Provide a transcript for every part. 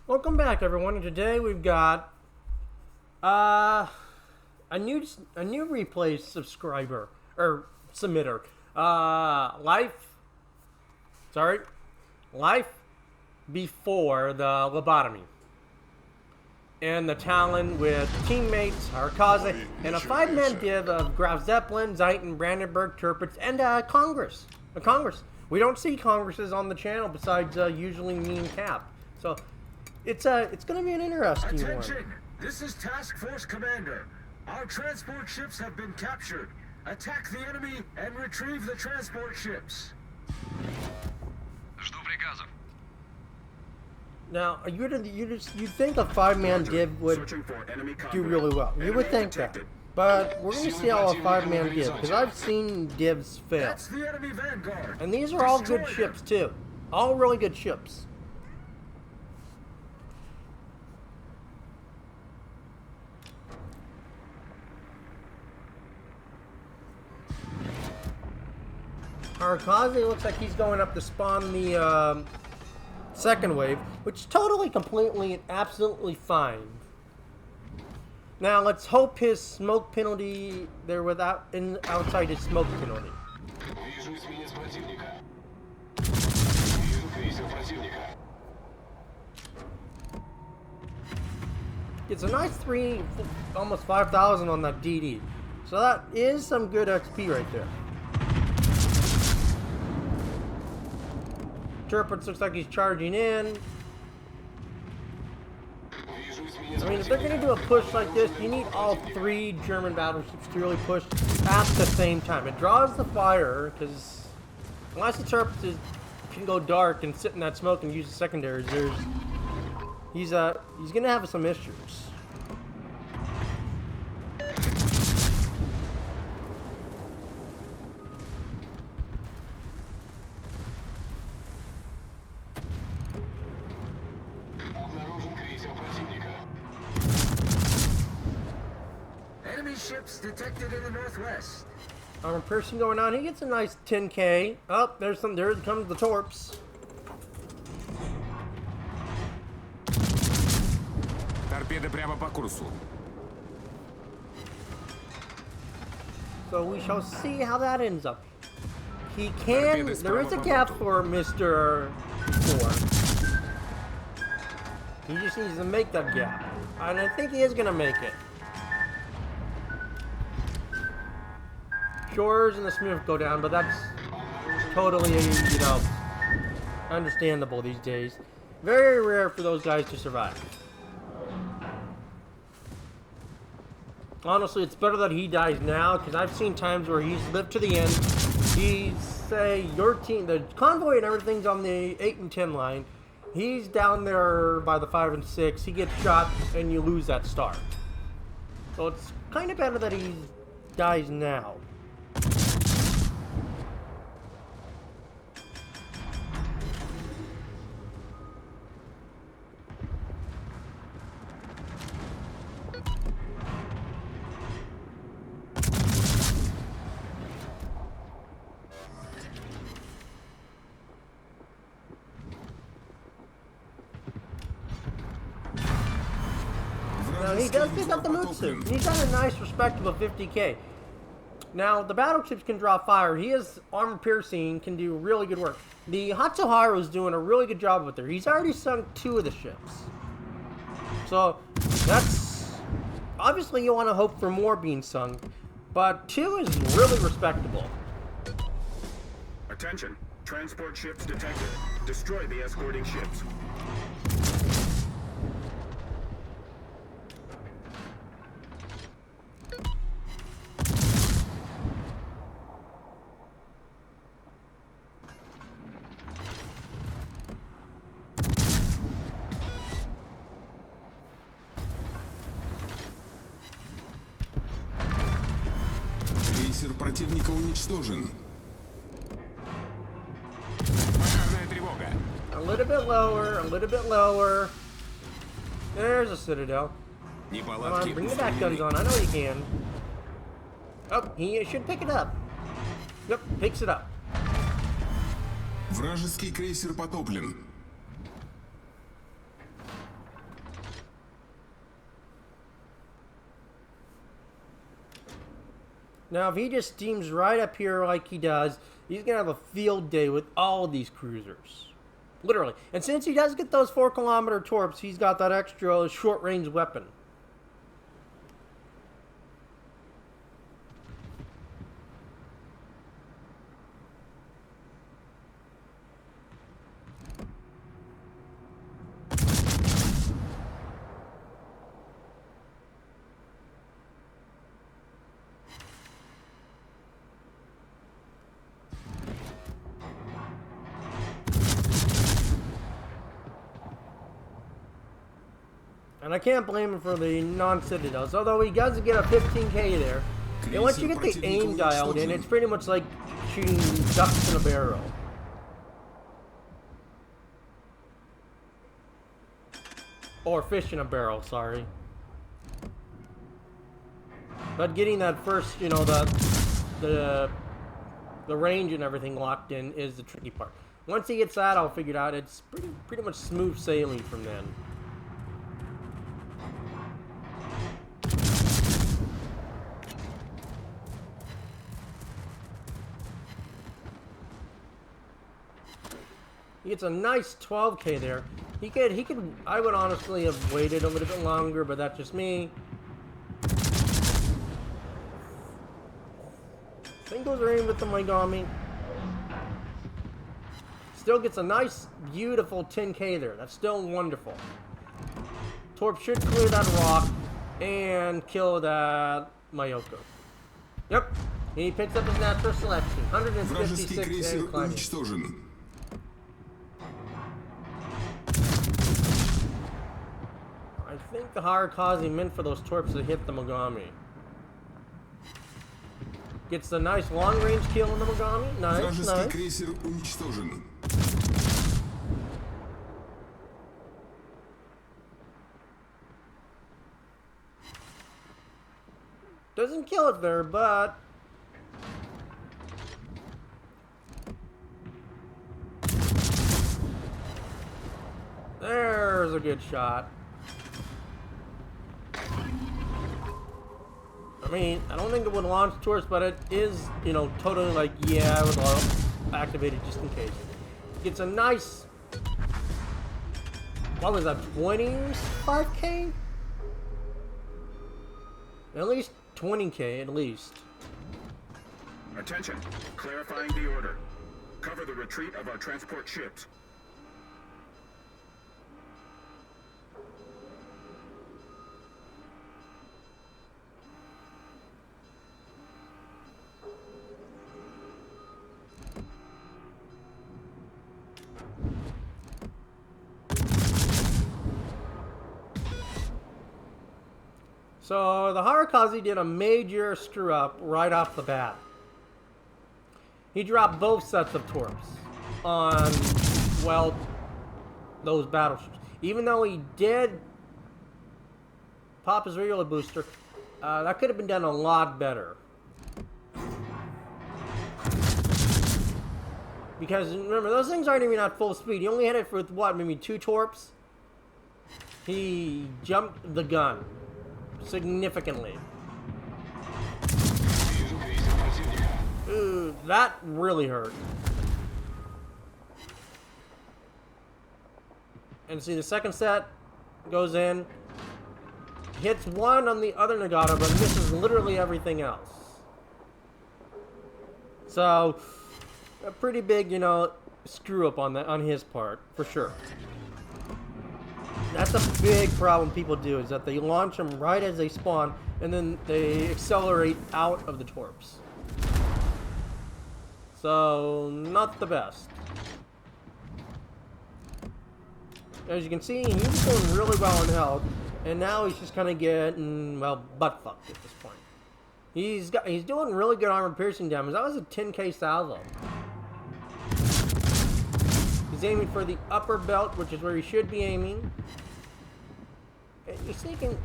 Welcome back, everyone. And today we've got a new replay subscriber or submitter. LifeB4theLobotomy, and the Tallinn with teammates Arkaze and a 5-man div of Graf Zeppelin, Zeiton, Brandenburg, Tirpitz, and Congress. A Congress. We don't see Congresses on the channel besides usually me and Cap. So it's going to be an interesting Attention! one. This is Task Force Commander. Our transport ships have been captured. Attack the enemy and retrieve the transport ships. Жду приказов. Now, you'd think a 5-man div would do really well. You would think that. But we're going to see how a 5-man div, because I've seen divs fail. That's the enemy vanguard. And these are all good ships, too. All really good ships. Arkaze looks like he's going up to spawn the second wave, which is totally, completely, and absolutely fine. Now let's hope his smoke penalty there outside his smoke penalty. It's a nice almost 5,000 on that DD, so that is some good XP right there. Tirpitz looks like he's charging in. I mean, if they're going to do a push like this, you need all 3 German battleships to really push at the same time. It draws the fire, because unless the Tirpitz can go dark and sit in that smoke and use the secondaries, he's going to have some issues. Enemy ships detected in the northwest. Armor piercing going on. He gets a nice 10k. Oh, there comes the Torps. Торпеды прямо по курсу. So we shall see how that ends up. There is a gap for Mr. 4. He just needs to make that gap. And I think he is going to make it. Shores and the Smith go down, but that's totally, understandable these days. Very rare for those guys to survive. Honestly, it's better that he dies now, because I've seen times where he's lived to the end. Your team, the convoy and everything's on the 8 and 10 line. He's down there by the 5 and 6. He gets shot, and you lose that star. So it's kind of better that he dies now. Now, he does pick up the moon suit. He's got a nice, respectable 50k. Now, the battleships can draw fire. He has armor piercing, can do really good work. The Hatsuharu is doing a really good job with her. He's already sunk 2 of the ships. So, that's... Obviously, you want to hope for more being sunk, but 2 is really respectable. Attention. Transport ships detected. Destroy the escorting ships. Крейсер противника уничтожен. Пожарная тревога. A little bit lower, a little bit lower. There's a Citadel. Come on, bring the back guns on. I know you can. Oh, he should pick it up. Yep, picks it up. Вражеский крейсер потоплен. Now, if he just steams right up here like he does, he's going to have a field day with all of these cruisers. Literally. And since he does get those 4-kilometer torps, he's got that extra short-range weapon. And I can't blame him for the non-citadels, although he does get a 15k there. And once you get the aim dialed in, it's pretty much like shooting ducks in a barrel. Or fish in a barrel, sorry. But getting that first, you know, the range and everything locked in is the tricky part. Once he gets that all figured out, it's pretty much smooth sailing from then. He gets a nice 12k there. He could. I would honestly have waited a little bit longer, but that's just me. Singles are in with the Megami. Still gets a nice, beautiful 10k there. That's still wonderful. Torp should clear that rock and kill that Mayoko. Yep. He picks up his natural selection. 156 and climbing. I think the Harakaze meant for those torps to hit the Megami. Gets the nice long-range kill on the Megami. Nice, nice. Крейсер уничтожен. Doesn't kill it there, but there's a good shot. I mean, I don't think it would launch torps, but it is, you know, totally like, yeah, I would activate it just in case. Gets a nice, what was that, 25k? At least 20k, at least. Attention, clarifying the order. Cover the retreat of our transport ships. So the Harakaze did a major screw up right off the bat. He dropped both sets of torps on, well, those battleships. Even though he did pop his reload booster, that could have been done a lot better. Because remember, those things aren't even at full speed. He only hit it with what, maybe 2 torps? He jumped the gun significantly. Ooh, that really hurt. And see, the second set goes in, hits one on the other Nagata, but misses literally everything else. So, a pretty big, you know, screw up on that, on his part, for sure. That's a big problem people do, is that they launch them right as they spawn, and then they accelerate out of the torps. So, not the best. As you can see, he's doing really well in health, and now he's just kind of getting, well, butt fucked at this point. He's doing really good armor piercing damage. That was a 10k salvo. He's aiming for the upper belt, which is where he should be aiming. He's taking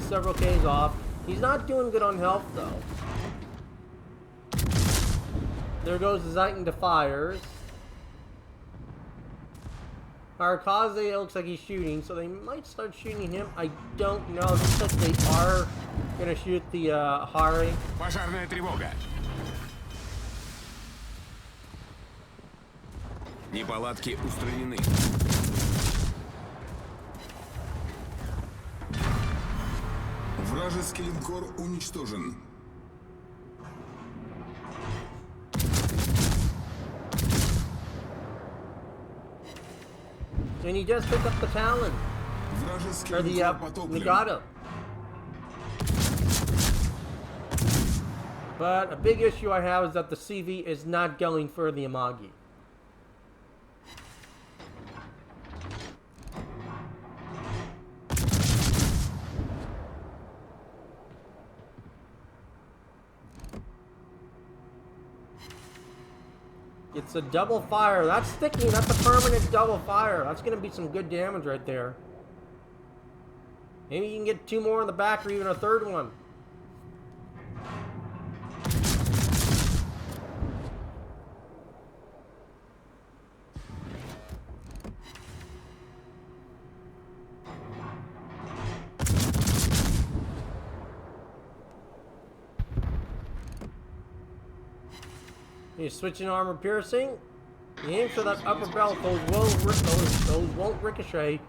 several Ks off. He's not doing good on health, though. There goes the Titan Defiers. Arakaze, it looks like he's shooting, so they might start shooting him. I don't know. It looks like they are going to shoot the Hari. Пожарная тревога. Неполадки устранены. Вражеский линкор уничтожен. And he does pick up the Tallinn. Вражеский Or the линкор потоплен. Nagato. But a big issue I have is that the CV is not going for the Amagi. It's a double fire. That's sticking. That's a permanent double fire. That's going to be some good damage right there. Maybe you can get two more in the back or even a third one. He's switching armor piercing. He aims for that upper belt. Those won't ricochet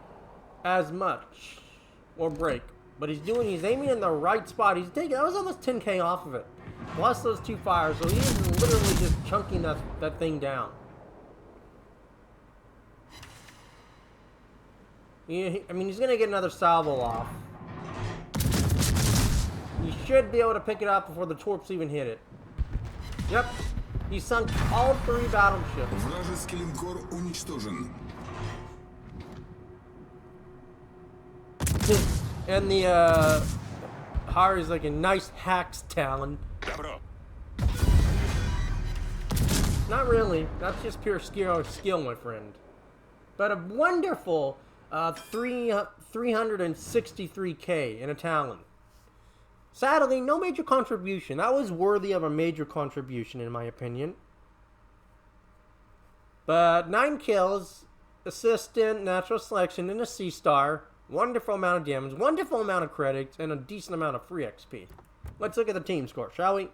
as much or break. But he's aiming in the right spot. He's taking, that was almost 10k off of it. Plus those two fires. So he's literally just chunking that thing down. I mean, he's going to get another salvo off. He should be able to pick it up before the torps even hit it. Yep. He sunk all three battleships. Вражеский линкор уничтожен. And the Hari's like a nice hack's Talon. Добро. Not really. That's just pure skill, my friend. But a wonderful 363k in a Talon. Sadly, no major contribution. That was worthy of a major contribution, in my opinion. But 9 kills, assistant, natural selection, and a C-star. Wonderful amount of damage, wonderful amount of credits, and a decent amount of free XP. Let's look at the team score, shall we?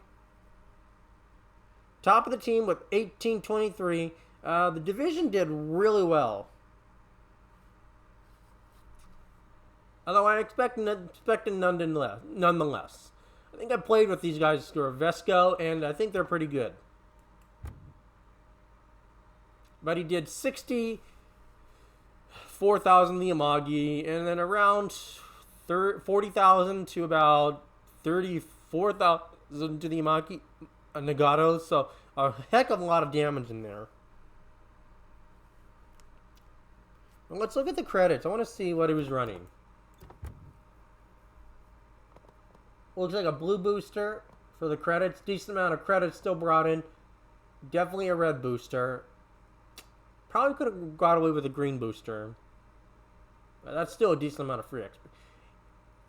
Top of the team with 1823. The division did really well. Although I expected nonetheless. I think I played with these guys through Vesco, and I think they're pretty good. But he did 64,000 the Amagi, and then around 40,000 to about 34,000 to the Amagi Nagato. So a heck of a lot of damage in there. Well, let's look at the credits. I want to see what he was running. Looks like a blue booster for the credits. Decent amount of credits still brought in. Definitely a red booster. Probably could have got away with a green booster. But that's still a decent amount of free XP.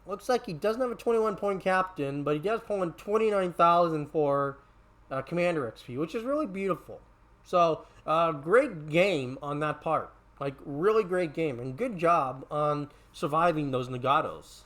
Looks like he doesn't have a 21-point captain, but he does pull in 29,000 for commander XP, which is really beautiful. So, great game on that part. Like, really great game. And good job on surviving those Nagatos.